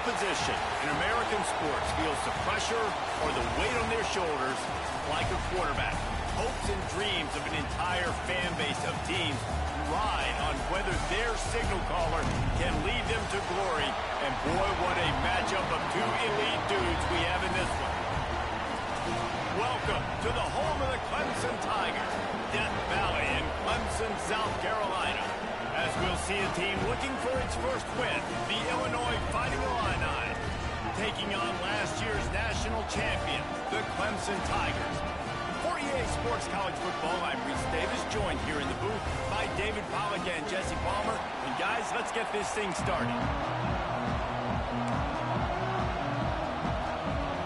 position in American sports feels the pressure or the weight on their shoulders like a quarterback. Hopes and dreams of an entire fan base of teams ride on whether their signal caller can lead them to glory. And boy, what a matchup of two elite dudes we have in this one. Welcome to the home of the Clemson Tigers, Death Valley in Clemson, South Carolina. As we'll see a team looking for its first win, the Illinois Fighting Illini, taking on last year's national champion, the Clemson Tigers. For EA Sports College Football, I'm Reese Davis, joined here in the booth by David Pollack and Jesse Palmer. And guys, let's get this thing started.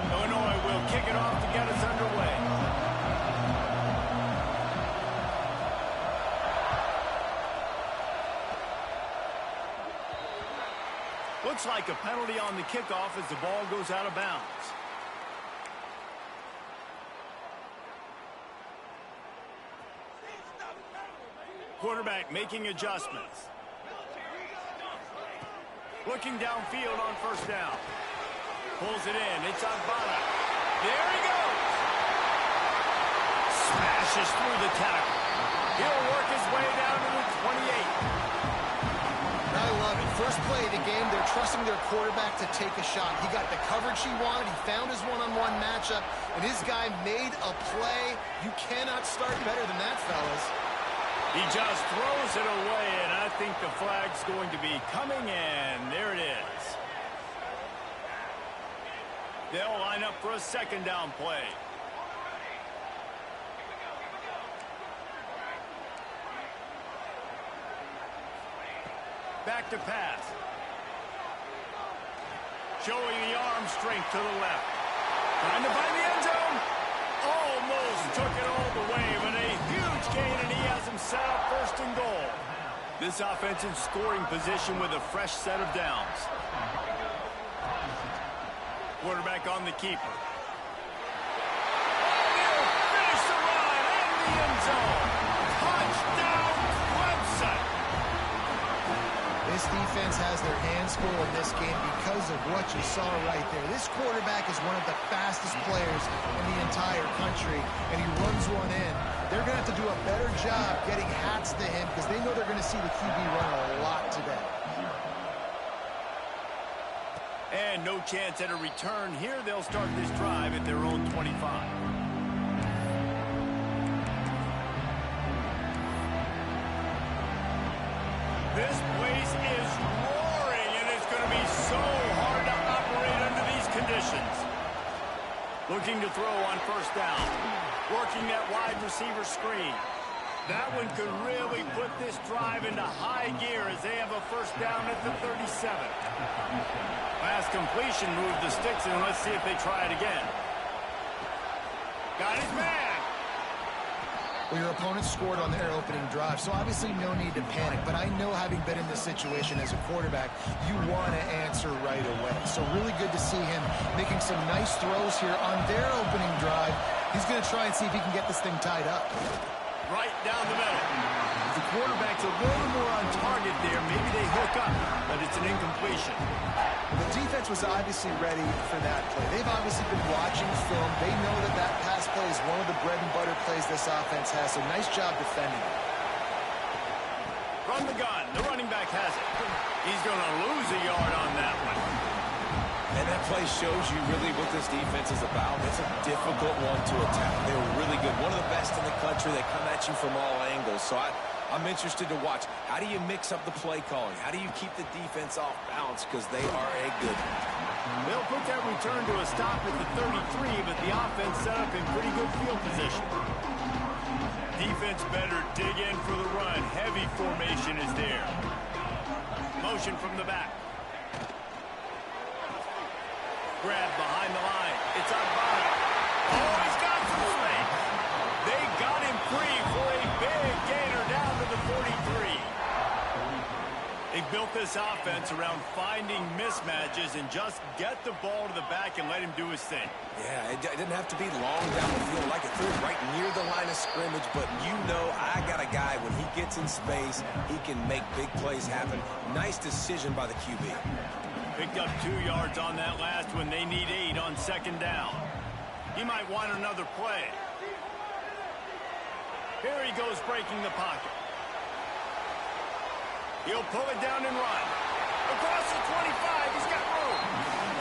Illinois will kick it off to get us underway. Looks like a penalty on the kickoff as the ball goes out of bounds. Quarterback making adjustments. Looking downfield on first down. Pulls it in. It's Agbada. There he goes. Smashes through the tackle. He'll work his way down to the 28. I love it. First play of the game, they're trusting their quarterback to take a shot. He got the coverage he wanted. He found his one-on-one matchup, and his guy made a play. You cannot start better than that, fellas. He just throws it away, and I think the flag's going to be coming in. There it is. They'll line up for a second down play. Back to pass. Showing the arm strength to the left. Trying to find the end zone. Almost took it all the way, but a huge gain, and he has him set up first and goal. This offensive scoring position with a fresh set of downs. Quarterback on the keeper. He'll finish the run in the end zone. Touchdown, Clemson. This defense has their hands full in this game because of what you saw right there. This quarterback is one of the fastest players in the entire country, and he runs one in. They're going to have to do a better job getting hats to him because they know they're going to see the QB run a lot today. And no chance at a return here. They'll start this drive at their own 25. This place is roaring, and it's going to be so hard to operate under these conditions. Looking to throw on first down. Working that wide receiver screen. That one could really put this drive into high gear as they have a first down at the 37. Pass completion, move the sticks, and let's see if they try it again. Got his man. Well, your opponent scored on their opening drive, so obviously no need to panic. But I know, having been in this situation as a quarterback, you want to answer right away. So really good to see him making some nice throws here on their opening drive. He's going to try and see if he can get this thing tied up. Right down the middle. The quarterback's a little more on target there. Maybe they hook up, but it's an incompletion. The defense was obviously ready for that play. They've obviously been watching film. They know that that pass play is one of the bread and butter plays this offense has, so nice job defending it. From the gun, the running back has it. He's going to lose a yard on that one. And that play shows you really what this defense is about. It's a difficult one to attack. They were really good. One of the best in the country. They come at you from all angles. So I'm interested to watch. How do you mix up the play calling? How do you keep the defense off balance? Because they are a good one. They'll put that return to a stop at the 33, but the offense set up in pretty good field position. Defense better dig in for the run. Heavy formation is there. Motion from the back. Grab behind the line. It's Agbada. Oh, he's got some space. They got him free for a big gainer down to the 43. They built this offense around finding mismatches and just get the ball to the back and let him do his thing. Yeah, it didn't have to be long down the field like it threw it right near the line of scrimmage, but you know I got a guy, when he gets in space, he can make big plays happen. Nice decision by the QB. Picked up 2 yards on that last one. They need 8 on second down. He might want another play. Here he goes breaking the pocket. He'll pull it down and run. Across the 25, he's got room.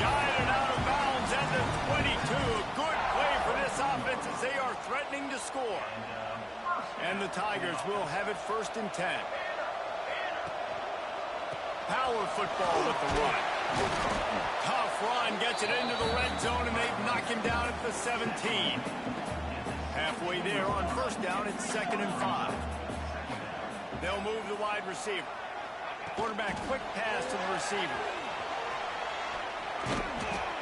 Guided out of bounds at the 22. A good play for this offense as they are threatening to score. And the Tigers will have it 1st and 10. Power football with the run. Tough run, gets it into the red zone, and they've knocked him down at the 17. Halfway there on 1st down, it's 2nd and 5. They'll move the wide receiver. Quarterback quick pass to the receiver.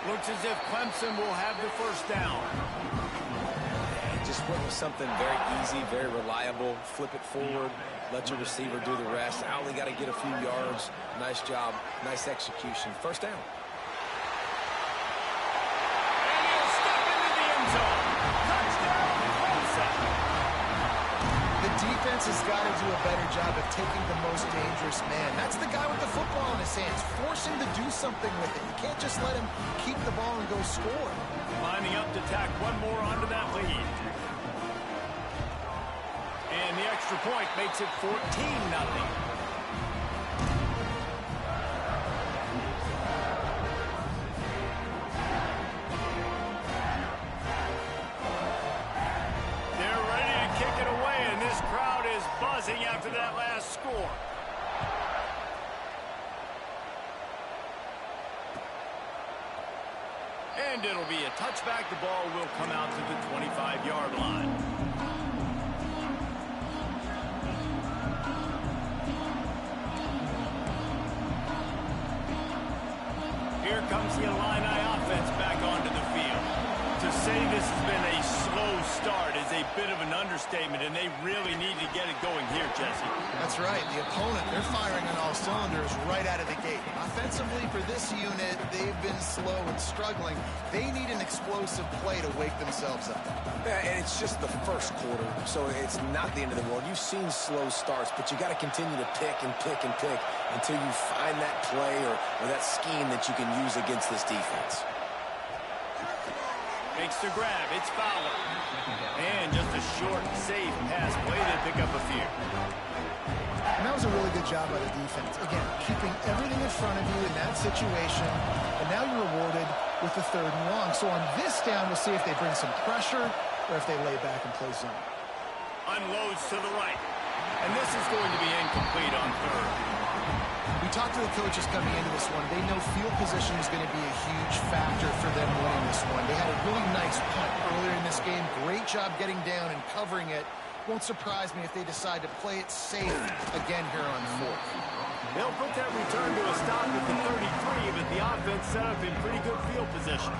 Looks as if Clemson will have the 1st down. Just went with something very easy, very reliable. Flip it forward, let your receiver do the rest. I only got to get a few yards. Nice job, nice execution. 1st down. And he'll step into the end zone. Touchdown, Clemson. The defense has got to do a better job of taking the most dangerous man. That's the guy with the football in his hands. Force him to do something with it. You can't just let him keep the ball and go score. Lining up to tack one more onto that lead. And the extra point makes it 14-0. They're ready to kick it away, and this crowd is buzzing after that last score. And it'll be a touchback. The ball will come out to the 25-yard line. Here comes the Illini offense back onto the field. To say this has been a slow start is a bit of an understatement, and they really need to get it going here, Jesse. That's right. The opponent, they're firing on all cylinders right out of the gate. Offensively, for this unit, they've been slow and struggling. They need an explosive play to wake themselves up. Yeah, and it's just the 1st quarter, so it's not the end of the world. You've seen slow starts, but you got to continue to pick and pick and pick until you find that play or that scheme that you can use against this defense. Makes the grab. It's Fowler. And just a short, safe pass play. They pick up a few. And that was a really good job by the defense. Again, keeping everything in front of you in that situation. And now you're rewarded with the 3rd and long. So on this down, we'll see if they bring some pressure or if they lay back and play zone. Unloads to the right. And this is going to be incomplete on 3rd. We talked to the coaches coming into this one. They know field position is going to be a huge factor for them winning this one. They had a really nice punt earlier in this game. Great job getting down and covering it. Won't surprise me if they decide to play it safe again here on 4th. They'll put that return to a stop at the 33, but the offense set up in pretty good field position.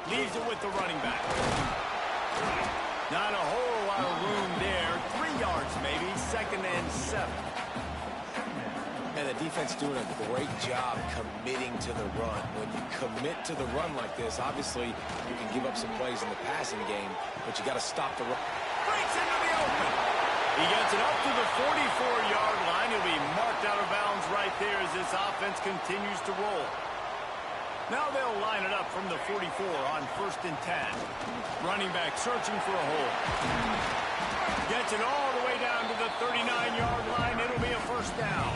Leaves it with the running back. Not a whole lot of room there. 3 yards maybe. 2nd and 7. And the defense doing a great job committing to the run. When you commit to the run like this, obviously you can give up some plays in the passing game, but you got to stop the run. Breaks into the open. He gets it up to the 44-yard line. He'll be marked out of bounds right there as this offense continues to roll. Now they'll line it up from the 44 on 1st and 10. Running back searching for a hole. Gets it all the way down to the 39-yard line. It'll be a 1st down.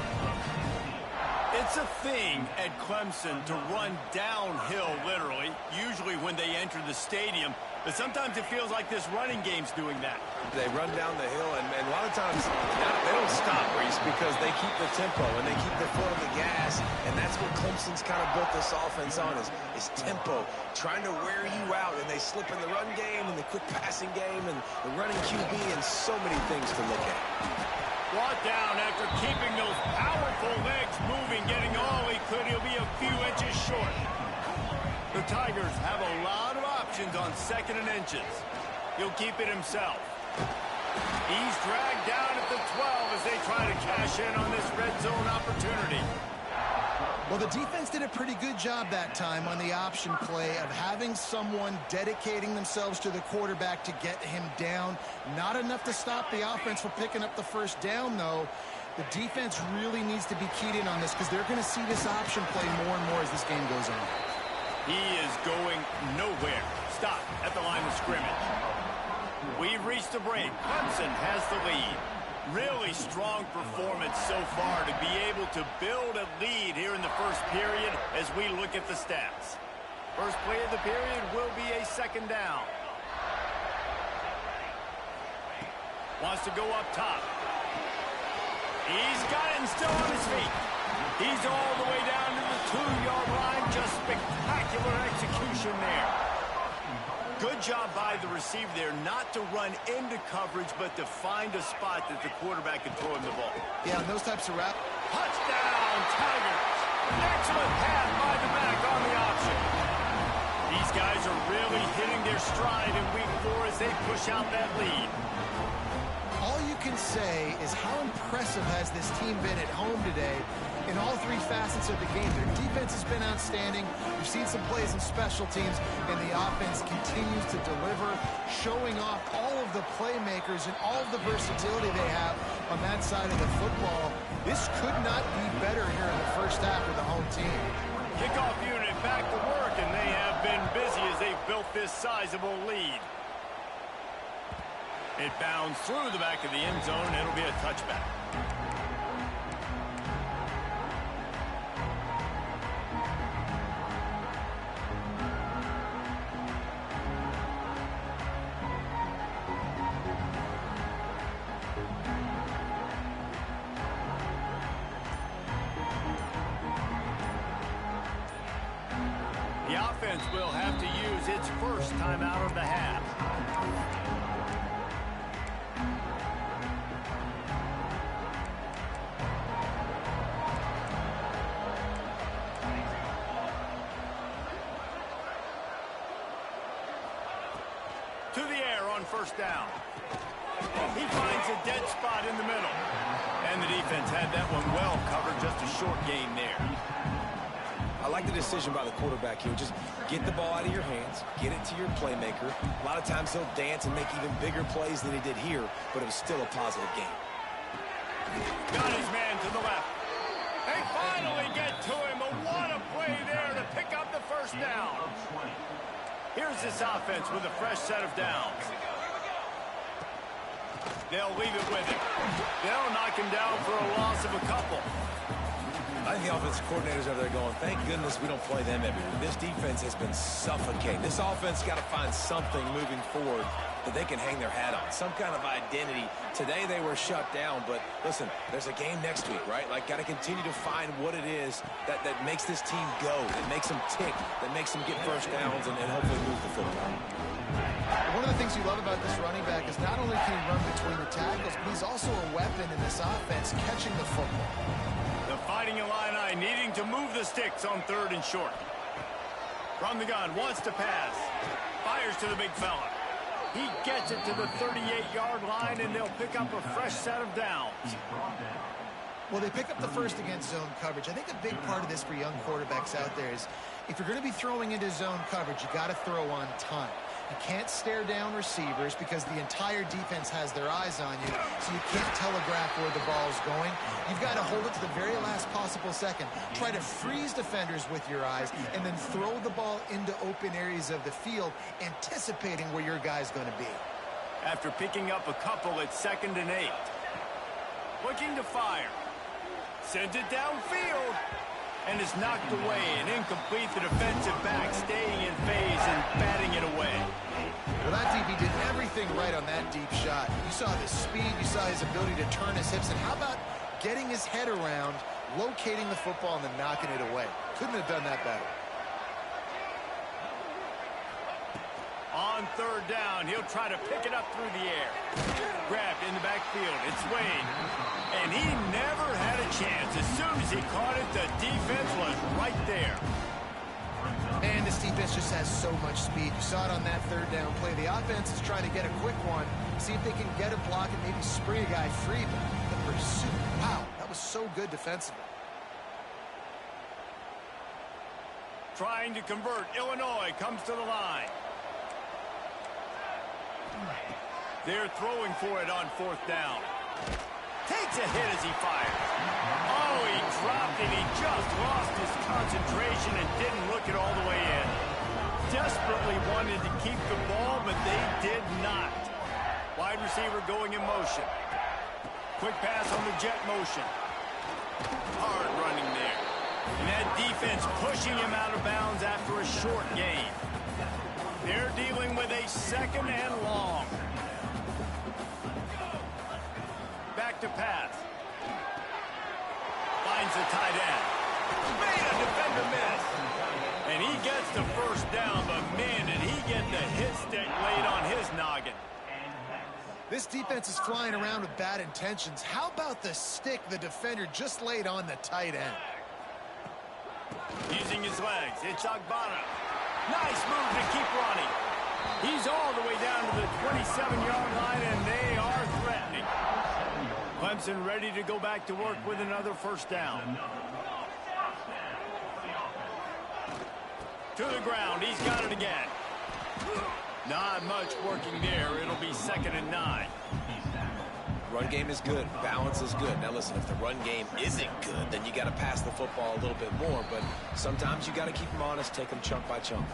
It's a thing at Clemson to run downhill, literally, usually when they enter the stadium. But sometimes it feels like this running game's doing that. They run down the hill, and a lot of times they don't stop, Reese, because they keep the tempo and they keep their foot on the gas, and that's what Clemson's kind of built this offense on is tempo, trying to wear you out, and they slip in the run game and the quick passing game and the running QB and so many things to look at. Brought down after keeping those powerful legs moving, getting all he could. He'll be a few inches short. The Tigers have a lot of options on 2nd and inches. He'll keep it himself. He's dragged down at the 12 as they try to cash in on this red zone opportunity. Well, the defense did a pretty good job that time on the option play of having someone dedicating themselves to the quarterback to get him down. Not enough to stop the offense from picking up the first down, though. The defense really needs to be keyed in on this because they're going to see this option play more and more as this game goes on. He is going nowhere. Stop at the line of scrimmage. We've reached the break. Clemson has the lead. Really strong performance so far to be able to build a lead here in the first period as we look at the stats. First play of the period will be a second down. Wants to go up top. He's got it and still on his feet. He's all the way down to the 2-yard line. Just spectacular execution there. Good job by the receiver there not to run into coverage, but to find a spot that the quarterback can throw him the ball. Yeah, and those types of routes. Touchdown, Tigers. Excellent pass by the back on the option. These guys are really hitting their stride in week 4 as they push out that lead. All you can say is how impressive has this team been at home today in all 3 facets of the game. Their defense has been outstanding. We've seen some plays in special teams, and the offense continues to deliver, showing off all of the playmakers and all of the versatility they have on that side of the football. This could not be better here in the first half with the home team. Kickoff unit back to work, and they have been busy as they've built this sizable lead. It bounds through the back of the end zone. It'll be a touchback. The offense will have to use its first timeout of the half. To the air on first down. He finds a dead spot in the middle. And the defense had that one well covered, just a short gain there. I like the decision by the quarterback here. Just get the ball out of your hands, get it to your playmaker. A lot of times he'll dance and make even bigger plays than he did here, but it was still a positive game. Got his man to the left. They finally get to him, but what a play there to pick up the first down. Here's this offense with a fresh set of downs. They'll leave it with him. They'll knock him down for a loss of a couple. I think the offensive coordinators over there going, thank goodness we don't play them every week. This defense has been suffocating. This offense got to find something moving forward that they can hang their hat on, some kind of identity. Today they were shut down, but listen, there's a game next week, right? Like, got to continue to find what it is that makes this team go, that makes them tick, that makes them get first downs and hopefully move the football. One of the things you love about this running back is not only can he run between the tackles, but he's also a weapon in this offense, catching the football. The Fighting Illini needing to move the sticks on 3rd and short. From the gun, wants to pass. Fires to the big fella. He gets it to the 38-yard line, and they'll pick up a fresh set of downs. Well, they pick up the first against zone coverage. I think a big part of this for young quarterbacks out there is if you're going to be throwing into zone coverage, you got to throw on time. You can't stare down receivers because the entire defense has their eyes on you, so you can't telegraph where the ball's going. You've got to hold it to the very last possible second. Try to freeze defenders with your eyes and then throw the ball into open areas of the field, anticipating where your guy's going to be. After picking up a couple at 2nd and 8. Looking to fire. Sends it downfield. And is knocked away and incomplete. The defensive back staying in phase and batting it away. Well, that DB did everything right on that deep shot. You saw the speed, you saw his ability to turn his hips, and how about getting his head around, locating the football, and then knocking it away? Couldn't have done that better. On 3rd down, he'll try to pick it up through the air. Grabbed in the backfield. It's Wade. And he never had a chance. As soon as he caught it, the defense was right there. Man, this defense just has so much speed. You saw it on that 3rd down play. The offense is trying to get a quick one, see if they can get a block and maybe spring a guy free. But the pursuit, wow, that was so good defensively. Trying to convert, Illinois comes to the line. They're throwing for it on 4th down. Takes a hit as he fires. Oh, he dropped it. He just lost his concentration and didn't look it all the way in. Desperately wanted to keep the ball, but they did not. Wide receiver going in motion. Quick pass on the jet motion. Hard running there. And that defense pushing him out of bounds after a short gain. They're dealing with a 2nd and long. Back to pass. Finds the tight end. Made a defender miss. And he gets the 1st down, but man, did he get the hit stick laid on his noggin. This defense is flying around with bad intentions. How about the stick the defender just laid on the tight end? Using his legs, it's Agbana. Nice move to keep running. He's all the way down to the 27-yard line, and they are threatening. Clemson ready to go back to work with another 1st down. To the ground, he's got it again. Not much working there. It'll be 2nd and 9. Run game is good. Balance is good. Now listen, if the run game isn't good, then you got to pass the football a little bit more. But sometimes you got to keep them honest, take them chunk by chunk.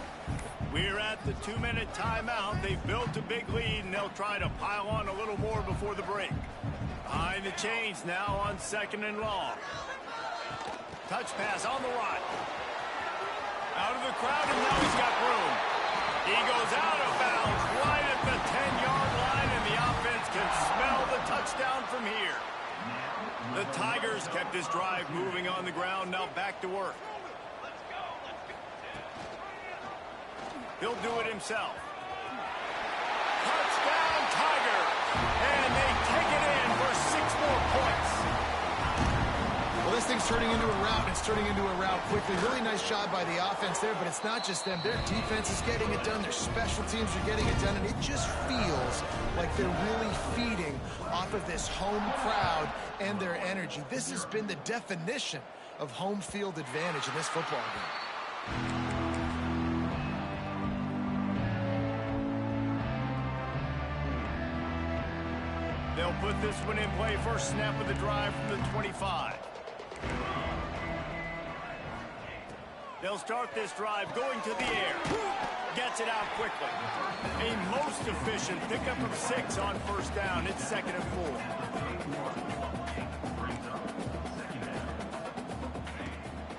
We're at the 2-minute timeout. They've built a big lead, and they'll try to pile on a little more before the break. Behind the chains now on 2nd and long. Touch pass on the right. Out of the crowd, and now he's got room. He goes out of bounds right at the 10-yard line, and the offense can smell the touchdown from here. The Tigers kept this drive moving on the ground, now back to work. He'll do it himself. Touchdown, Tiger! And they take it in for 6 more points. Well, this thing's turning into a rout, and it's turning into a rout quickly. Really nice job by the offense there, but it's not just them. Their defense is getting it done. Their special teams are getting it done, and it just feels like they're really feeding off of this home crowd and their energy. This has been the definition of home field advantage in this football game. They'll put this one in play. First snap of the drive from the 25. They'll start this drive going to the air. Gets it out quickly. A most efficient pickup of 6 on 1st down. It's 2nd and 4.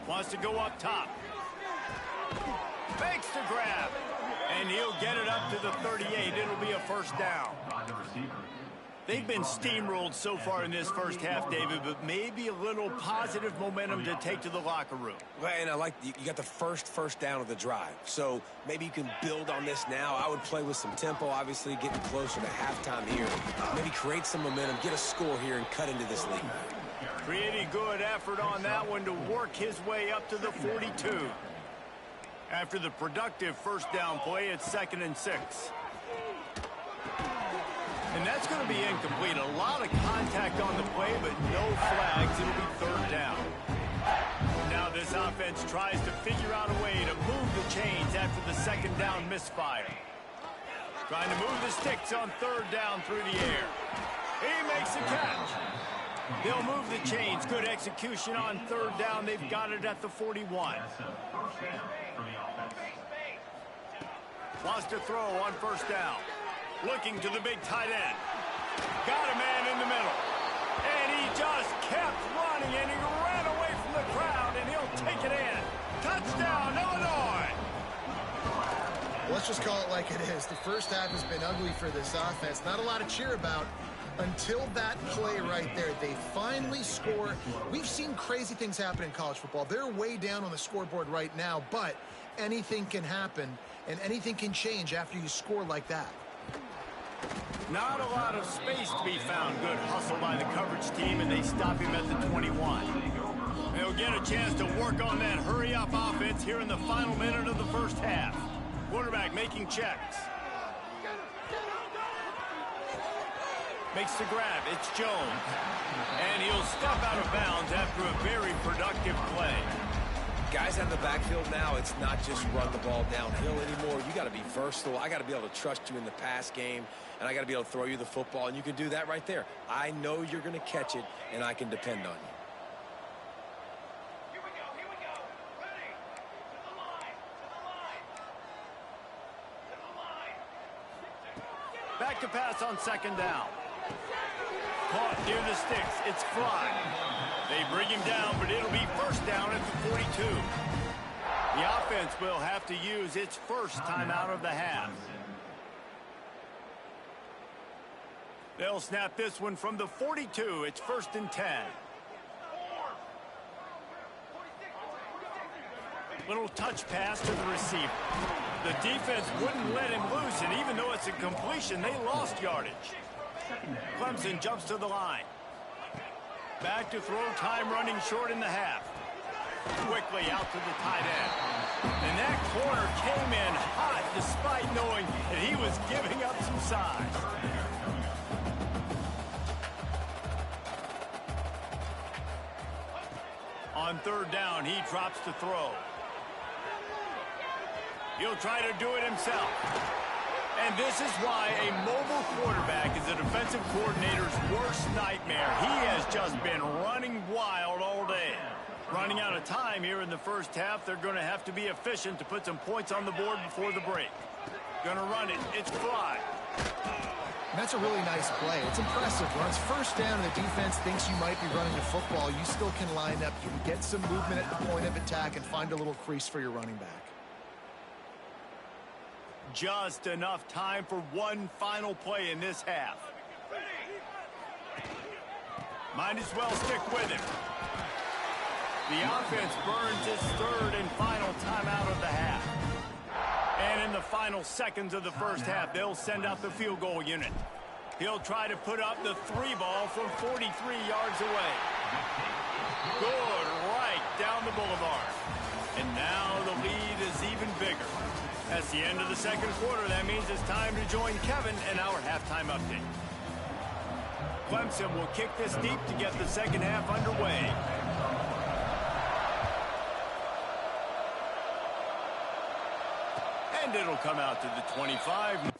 Wants to go up top. Fakes to grab. And he'll get it up to the 38. It'll be a 1st down. They've been steamrolled so far in this 1st half, David, but maybe a little positive momentum to take to the locker room. Well, and I like you got the first down of the drive, so maybe you can build on this now. I would play with some tempo, obviously getting closer to halftime here. Maybe create some momentum, get a score here, and cut into this lead. Pretty good effort on that one to work his way up to the 42. After the productive 1st down play, it's 2nd and 6. And that's going to be incomplete. A lot of contact on the play, but no flags. It'll be 3rd down. Now this offense tries to figure out a way to move the chains after the 2nd down misfire. Trying to move the sticks on 3rd down through the air. He makes the catch. They'll move the chains. Good execution on 3rd down. They've got it at the 41. Wants to throw on 1st down. Looking to the big tight end. Got a man in the middle. And he just kept running, and he ran away from the crowd, and he'll take it in. Touchdown, Illinois! Let's just call it like it is. The 1st half has been ugly for this offense. Not a lot to cheer about until that play right there. They finally score. We've seen crazy things happen in college football. They're way down on the scoreboard right now, but anything can happen, and anything can change after you score like that. Not a lot of space to be found. Good hustle by the coverage team, and they stop him at the 21. They'll get a chance to work on that hurry-up offense here in the final minute of the 1st half. Quarterback making checks. Makes the grab. It's Jones. And he'll step out of bounds after a very productive play. Guys out of the backfield now, it's not just run the ball downhill anymore. You got to be versatile. I got to be able to trust you in the pass game, and I got to be able to throw you the football, and you can do that right there. I know you're going to catch it, and I can depend on you. Here we go. Ready. To the line. Back to pass on second down. Caught near the sticks. It's Fly. They bring him down, but it'll be first down at the 42. The offense will have to use its first timeout of the half. They'll snap this one from the 42. It's 1st and 10. Little touch pass to the receiver. The defense wouldn't let him loose, and even though it's a completion, they lost yardage. Clemson jumps to the line. Back to throw, time running short in the half. Quickly out to the tight end. And that corner came in hot despite knowing that he was giving up some size. On third down, he drops to throw. He'll try to do it himself. And this is why a mobile quarterback is a defensive coordinator's worst nightmare. He has just been running wild all day. Running out of time here in the first half. They're going to have to be efficient to put some points on the board before the break. Going to run it. It's Fly. And that's a really nice play. It's impressive. When it's first down and the defense thinks you might be running the football, you still can line up. You can get some movement at the point of attack and find a little crease for your running back. Just enough time for one final play in this half. Might as well stick with him. The offense burns its third and final timeout of the half. And in the final seconds of the first half, they'll send out the field goal unit. He'll try to put up the 3-ball from 43 yards away. Good, right down the boulevard. And now the lead is even bigger. That's the end of the second quarter. That means it's time to join Kevin in our halftime update. Clemson will kick this deep to get the second half underway. And it'll come out to the 25.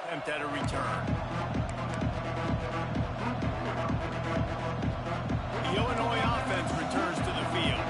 Attempt at a return. The Illinois offense returns to the field.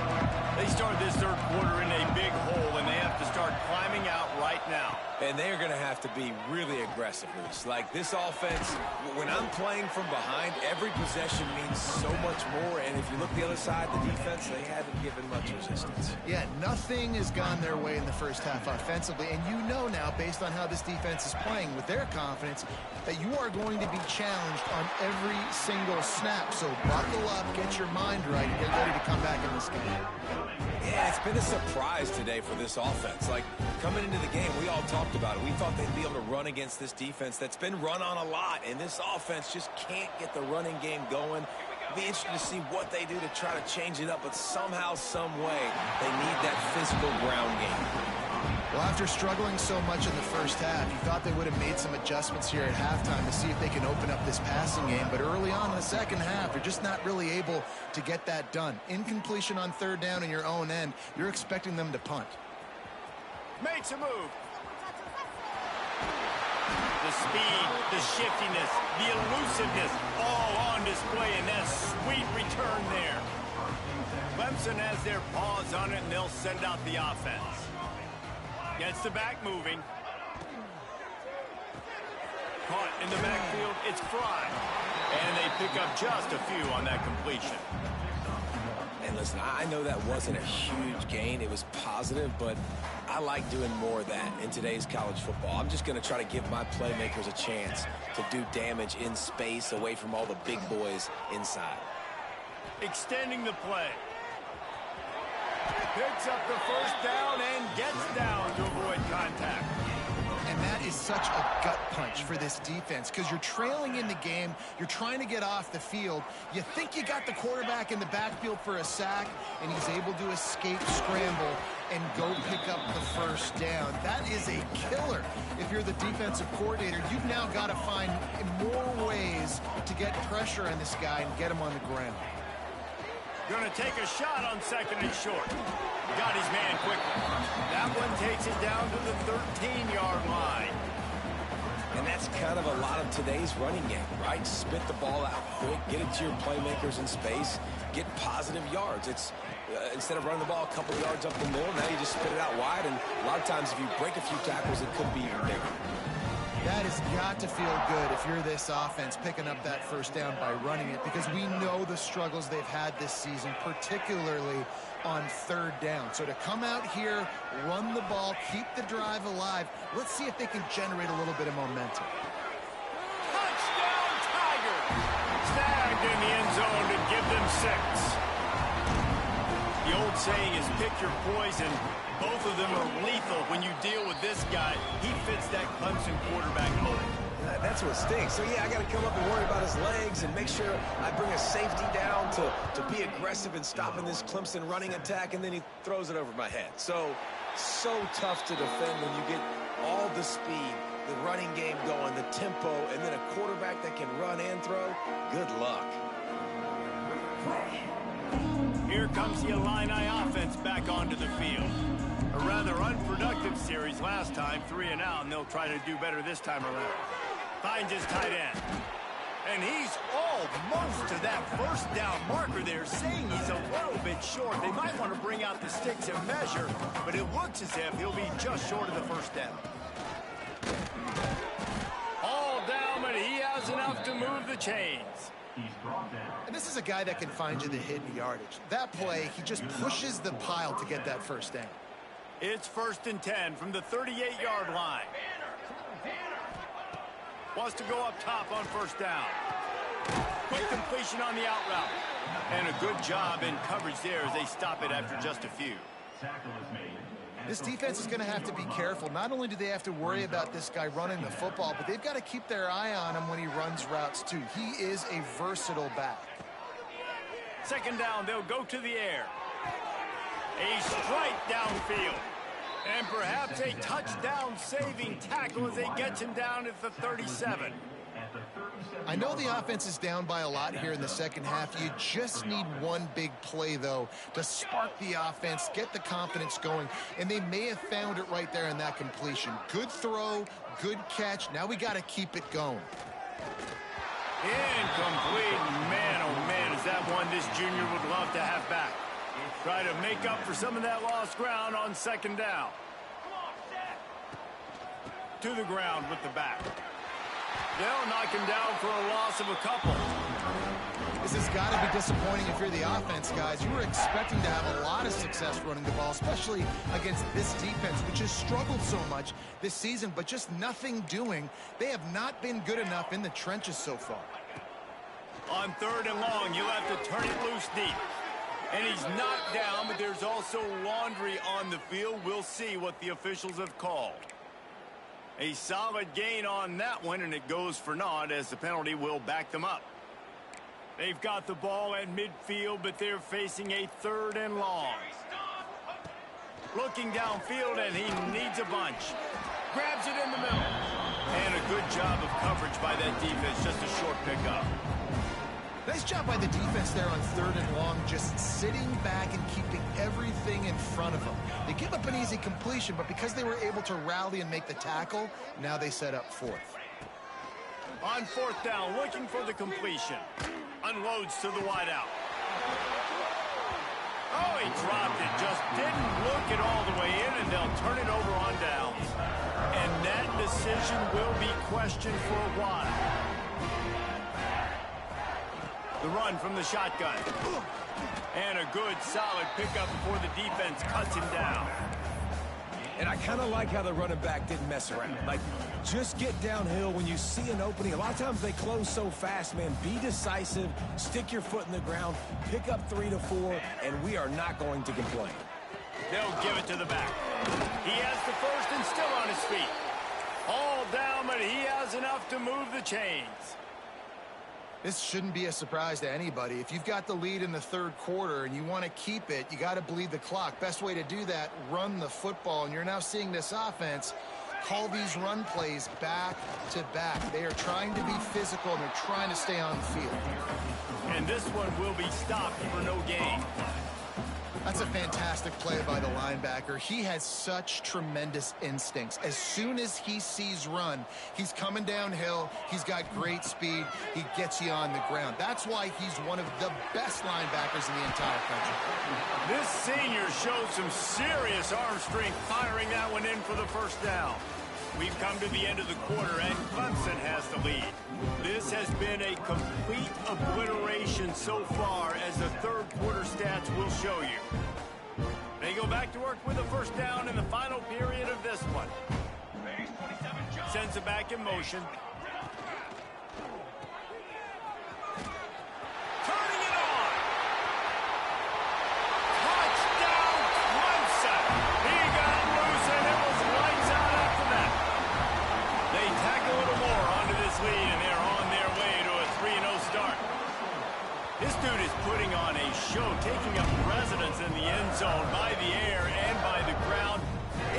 They start this third quarter in a big hole, and they have to start climbing out right now. And they're going to have to be really aggressive, Luis. Like this offense, when I'm playing from behind, every possession means so much more. And if you look the other side, the defense, they haven't given much resistance. Yeah, nothing has gone their way in the first half offensively. And you know now, based on how this defense is playing with their confidence, that you are going to be challenged on every single snap. So buckle up, get your mind right, and get ready to come back in this game. Yeah, it's been a surprise today for this offense. Like, coming into the game, we all talked about it. We thought they'd be able to run against this defense that's been run on a lot, and this offense just can't get the running game going. It'll be interesting to see what they do to try to change it up, but somehow, some way, they need that physical ground game. Well, after struggling so much in the first half, you thought they would have made some adjustments here at halftime to see if they can open up this passing game. But early on in the second half, they're just not really able to get that done. Incompletion on third down in your own end, you're expecting them to punt. Makes a move. The speed, the shiftiness, the elusiveness, all on display in that sweet return there. Clemson has their paws on it, and they'll send out the offense. Gets the back moving. Caught in the backfield, it's Fry. And they pick up just a few on that completion. And listen, I know that wasn't a huge gain. It was positive, but I like doing more of that in today's college football. I'm just going to try to give my playmakers a chance to do damage in space away from all the big boys inside. Extending the play. Picks up the first down and gets down to avoid contact. And that is such a gut punch for this defense because you're trailing in the game. You're trying to get off the field. You think you got the quarterback in the backfield for a sack, and he's able to escape scramble and go pick up the first down. That is a killer. If you're the defensive coordinator, you've now got to find more ways to get pressure on this guy and get him on the ground. Going to take a shot on second and short. Got his man quickly. That one takes it down to the 13-yard line. And that's kind of a lot of today's running game, right? Spit the ball out quick, get it to your playmakers in space, get positive yards. It's instead of running the ball a couple yards up the middle, now you just spit it out wide, and a lot of times if you break a few tackles, it could be even bigger. That has got to feel good if you're this offense picking up that first down by running it, because we know the struggles they've had this season, particularly on third down. So to come out here, run the ball, keep the drive alive, let's see if they can generate a little bit of momentum. Touchdown, Tiger! Snagged in the end zone to give them 6. The old saying is pick your poison. Both of them are lethal when you deal with this guy. He fits that Clemson quarterback mold. That's what stinks. So, yeah, I got to come up and worry about his legs and make sure I bring a safety down to be aggressive in stopping this Clemson running attack, and then he throws it over my head. So tough to defend when you get all the speed, the running game going, the tempo, and then a quarterback that can run and throw. Good luck. Here comes the Illini offense back onto the field. A rather unproductive series last time, 3 and out, and they'll try to do better this time around. Finds his tight end. And he's almost to that first down marker there, saying he's a little bit short. They might want to bring out the sticks and measure, but it looks as if he'll be just short of the first down. All down, but he has enough to move the chains. And this is a guy that can find you the hidden yardage. That play, he just pushes the pile to get that first down. It's 1st and 10 from the 38-yard line. Wants to go up top on first down. Quick completion on the out route. And a good job in coverage there as they stop it after just a few. This defense is going to have to be careful. Not only do they have to worry about this guy running the football, but they've got to keep their eye on him when he runs routes too. He is a versatile back. 2nd down, they'll go to the air. A strike downfield. And perhaps a touchdown-saving tackle as they get him down at the 37. I know the offense is down by a lot here in the second half. You just need one big play, though, to spark the offense, get the confidence going, and they may have found it right there in that completion. Good throw, good catch. Now we got to keep it going. Incomplete. Man, oh man, is that one this junior would love to have back. Try to make up for some of that lost ground on 2nd down. To the ground with the back. They'll knock him down for a loss of a couple. This has got to be disappointing if you're the offense, guys. You were expecting to have a lot of success running the ball, especially against this defense, which has struggled so much this season, but just nothing doing. They have not been good enough in the trenches so far. On 3rd and long, you'll have to turn it loose deep. And he's knocked down, but there's also laundry on the field. We'll see what the officials have called. A solid gain on that one, and it goes for naught as the penalty will back them up. They've got the ball at midfield, but they're facing a 3rd and long. Looking downfield, and he needs a bunch. Grabs it in the middle. And a good job of coverage by that defense, just a short pickup. Nice job by the defense there on 3rd and long, just sitting back and keeping everything in front of them. They give up an easy completion, but because they were able to rally and make the tackle, now they set up 4th. On 4th down, looking for the completion. Unloads to the wideout. Oh, he dropped it. Just didn't look it all the way in, and they'll turn it over on downs. And that decision will be questioned for a while. The run from the shotgun. And a good, solid pickup before the defense cuts him down. And I kind of like how the running back didn't mess around. Like, just get downhill when you see an opening. A lot of times they close so fast, man. Be decisive, stick your foot in the ground, pick up 3 to 4, and we are not going to complain. They'll give it to the back. He has the first and still on his feet. Hauled down, but he has enough to move the chains. This shouldn't be a surprise to anybody. If you've got the lead in the third quarter and you want to keep it, you got to bleed the clock. Best way to do that, run the football. And you're now seeing this offense call these run plays back to back. They are trying to be physical, and they're trying to stay on the field. And this one will be stopped for no gain. That's a fantastic play by the linebacker. He has such tremendous instincts. As soon as he sees run, he's coming downhill. He's got great speed. He gets you on the ground. That's why he's one of the best linebackers in the entire country. This senior showed some serious arm strength firing that one in for the first down. We've come to the end of the quarter, and Clemson has the lead. This has been a complete obliteration so far, as the third quarter stats will show you. They go back to work with a first down in the final period of this one. Sends it back in motion. Turning it on. Touchdown, Clemson. He got loose, and it was lights out after that. They tack a little more onto this lead, and they're on their way to a 3-0 start. This dude is putting on a show, taking up residence in the end zone by the air and by the ground,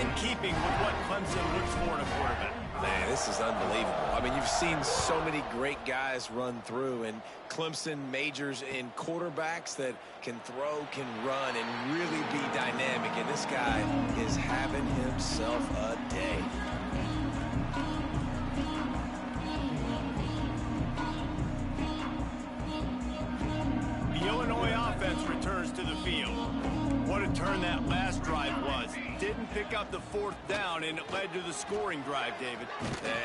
in keeping with what Clemson looks for in a quarterback. Man, this is unbelievable. I mean, you've seen so many great guys run through, and Clemson majors in quarterbacks that can throw, can run, and really be dynamic. And this guy is having himself a day. The Illinois offense returns to the field. What a turn that last drive was. Didn't pick up the fourth down, and it led to the scoring drive, David.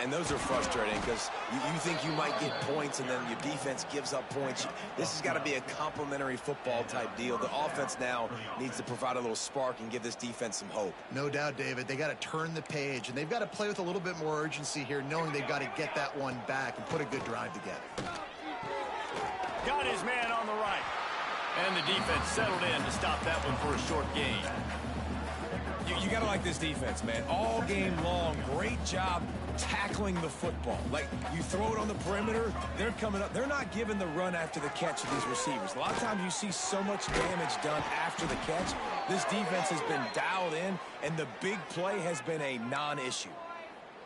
And those are frustrating because you think you might get points, and then your defense gives up points. This has got to be a complementary football type deal. The offense now needs to provide a little spark and give this defense some hope. No doubt, David. They got to turn the page, and they've got to play with a little bit more urgency here, knowing they've got to get that one back and put a good drive together. Got his man on the right. And the defense settled in to stop that one for a short gain. You got to like this defense, man. All game long, great job tackling the football. Like, you throw it on the perimeter, they're coming up. They're not giving the run after the catch to these receivers. A lot of times you see so much damage done after the catch. This defense has been dialed in, and the big play has been a non-issue.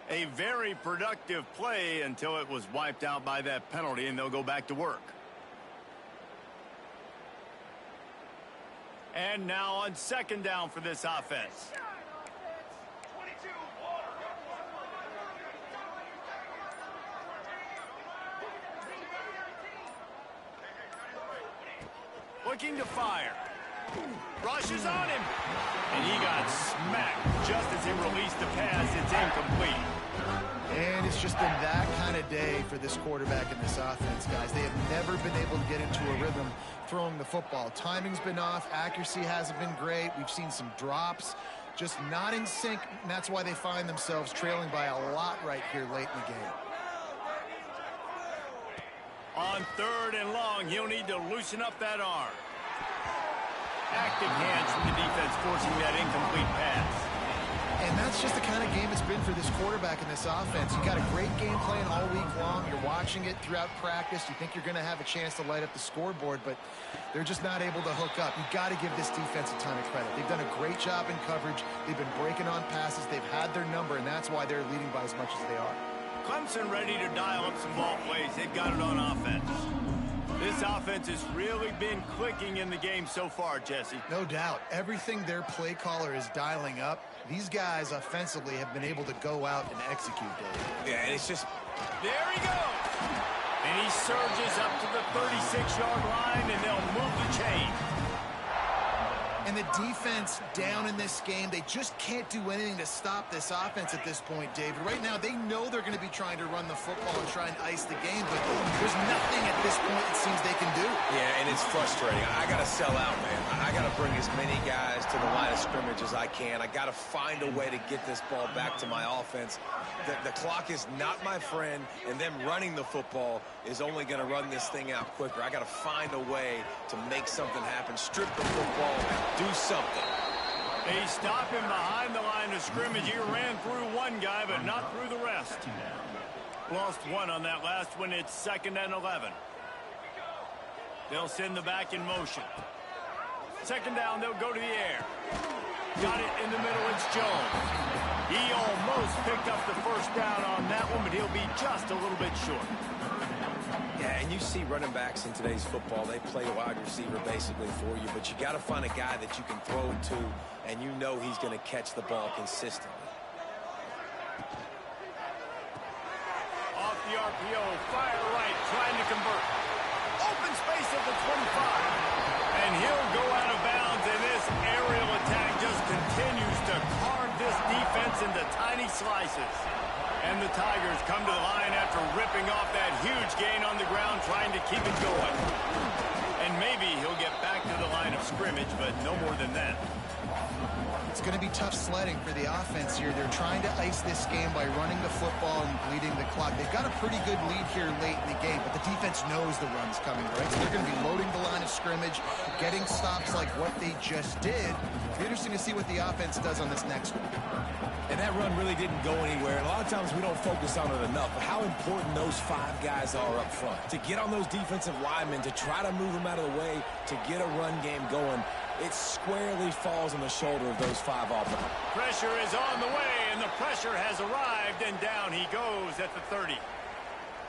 A very productive play until it was wiped out by that penalty, and they'll go back to work. And now on second down for this offense. Looking to fire. Rushes on him. And he got smacked just as he released the pass. It's incomplete. And it's just been that kind of day for this quarterback and this offense, guys. They have never been able to get into a rhythm throwing the football. Timing's been off. Accuracy hasn't been great. We've seen some drops, just not in sync, and that's why they find themselves trailing by a lot right here late in the game. On third and long, he'll need to loosen up that arm. Active hands from the defense forcing that incomplete pass. And that's just the kind of game it's been for this quarterback and this offense. You got a great game plan all week long. You're watching it throughout practice. You think you're going to have a chance to light up the scoreboard, but they're just not able to hook up. You got to give this defense a ton of credit. They've done a great job in coverage. They've been breaking on passes. They've had their number, and that's why they're leading by as much as they are. Clemson ready to dial up some ball plays. They've got it on offense. This offense has really been clicking in the game so far, Jesse. No doubt. Everything their play caller is dialing up, these guys offensively have been able to go out and execute, Dave. Yeah, and it's just... There he goes. And he surges up to the 36-yard line, and they'll move the chain. And the defense down in this game, they just can't do anything to stop this offense at this point, David. Right now, they know they're going to be trying to run the football and try and ice the game, but there's nothing at this point it seems they can do. Yeah, and it's frustrating. I got to sell out, man. I got to bring as many guys to the line of scrimmage as I can. I got to find a way to get this ball back to my offense. The clock is not my friend, and them running the football is only going to run this thing out quicker. I got to find a way to make something happen, strip the football, do something. They stop him behind the line of scrimmage. He ran through one guy, but not through the rest. Lost one on that last one. It's 2nd and 11. They'll send the back in motion. 2nd down, they'll go to the air. Got it in the middle, it's Jones. He almost picked up the 1st down on that one, but he'll be just a little bit short. Yeah, and you see running backs in today's football, they play wide receiver basically for you, but you got to find a guy that you can throw it to, and you know he's going to catch the ball consistently. Off the RPO, fire right, trying to convert. Open space at the 25. And he'll go out of bounds, and this aerial attack just continues to carve this defense into tiny slices. And the Tigers come to the line after ripping off that huge gain on the ground, trying to keep it going. And maybe he'll get back to the line of scrimmage, but no more than that. It's going to be tough sledding for the offense here. They're trying to ice this game by running the football and bleeding the clock. They've got a pretty good lead here late in the game, but the defense knows the run's coming, right? So they're going to be loading the line of scrimmage, getting stops like what they just did. It'll be interesting to see what the offense does on this next one. And that run really didn't go anywhere. And a lot of times we don't focus on it enough, but how important those 5 guys are up front. To get on those defensive linemen, to try to move them out of the way, to get a run game going, it squarely falls on the shoulder of those 5 offenses. Pressure is on the way, and the pressure has arrived, and down he goes at the 30.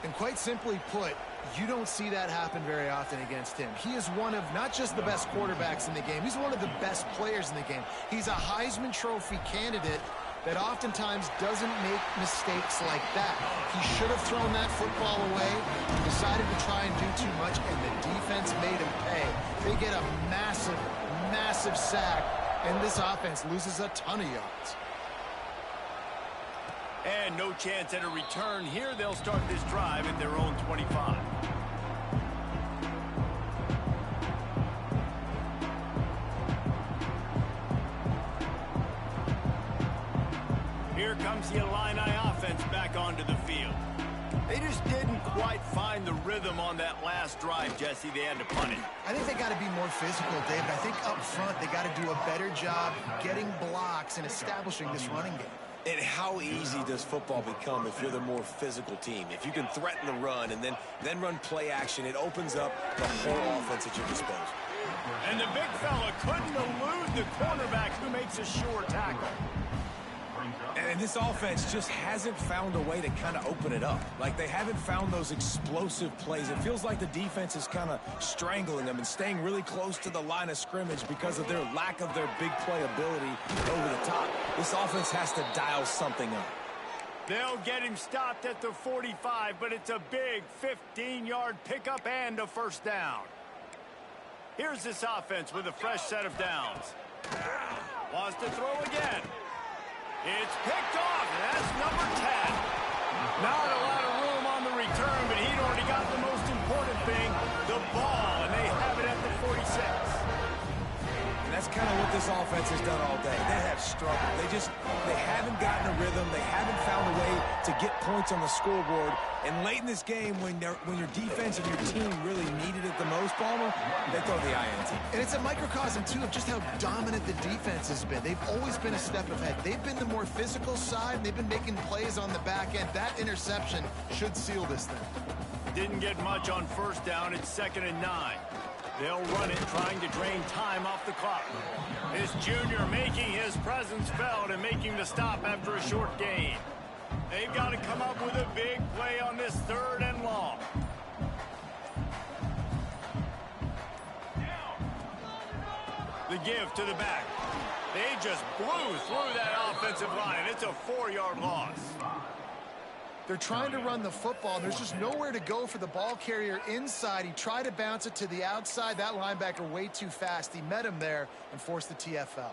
And quite simply put, you don't see that happen very often against him. He is one of not just the best quarterbacks in the game, he's one of the best players in the game. He's a Heisman Trophy candidate that oftentimes doesn't make mistakes like that. He should have thrown that football away. He decided to try and do too much, and the defense made him pay. They get a massive, massive sack, and this offense loses a ton of yards. And no chance at a return here. They'll start this drive at their own 25. Here comes the Illini offense back onto the field. They just didn't quite find the rhythm on that last drive, Jesse. They had to punt it. I think they got to be more physical, David. I think up front they got to do a better job getting blocks and establishing this running game. And how easy does football become if you're the more physical team? If you can threaten the run and then run play action, it opens up the whole offense at your disposal. And the big fella couldn't elude the cornerback who makes a sure tackle. And this offense just hasn't found a way to kind of open it up. Like, they haven't found those explosive plays. It feels like the defense is kind of strangling them and staying really close to the line of scrimmage because of their lack of their big play ability over the top. This offense has to dial something up. They'll get him stopped at the 45, but it's a big 15-yard pickup and a 1st down. Here's this offense with a fresh set of downs. Wants to throw again. It's picked off, and that's number 10. Not a lot of room on the return, but he'd already got the most important thing, the ball, and they have it at the 46. And that's kind of what this offense has done all day. They have struggled. They haven't gotten a rhythm. They haven't found a way to get points on the scoreboard. And late in this game, when your defense and your team really needed it the most, Palmer, they throw the INT. And it's a microcosm, too, of just how dominant the defense has been. They've always been a step ahead. They've been the more physical side, and they've been making plays on the back end. That interception should seal this thing. Didn't get much on 1st down. It's 2nd and 9. They'll run it, trying to drain time off the clock. This junior making his presence felt and making the stop after a short gain. They've got to come up with a big play on this 3rd and long. The give to the back. They just blew through that offensive line. It's a 4-yard loss. They're trying to run the football. There's just nowhere to go for the ball carrier inside. He tried to bounce it to the outside. That linebacker way too fast. He met him there and forced the TFL.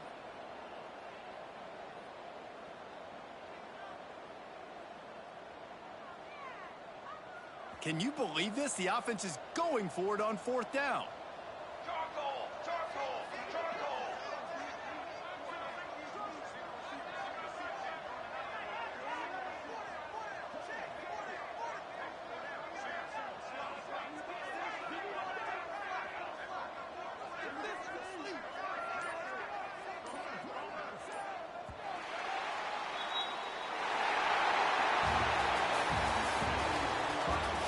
Can you believe this? The offense is going for it on 4th down.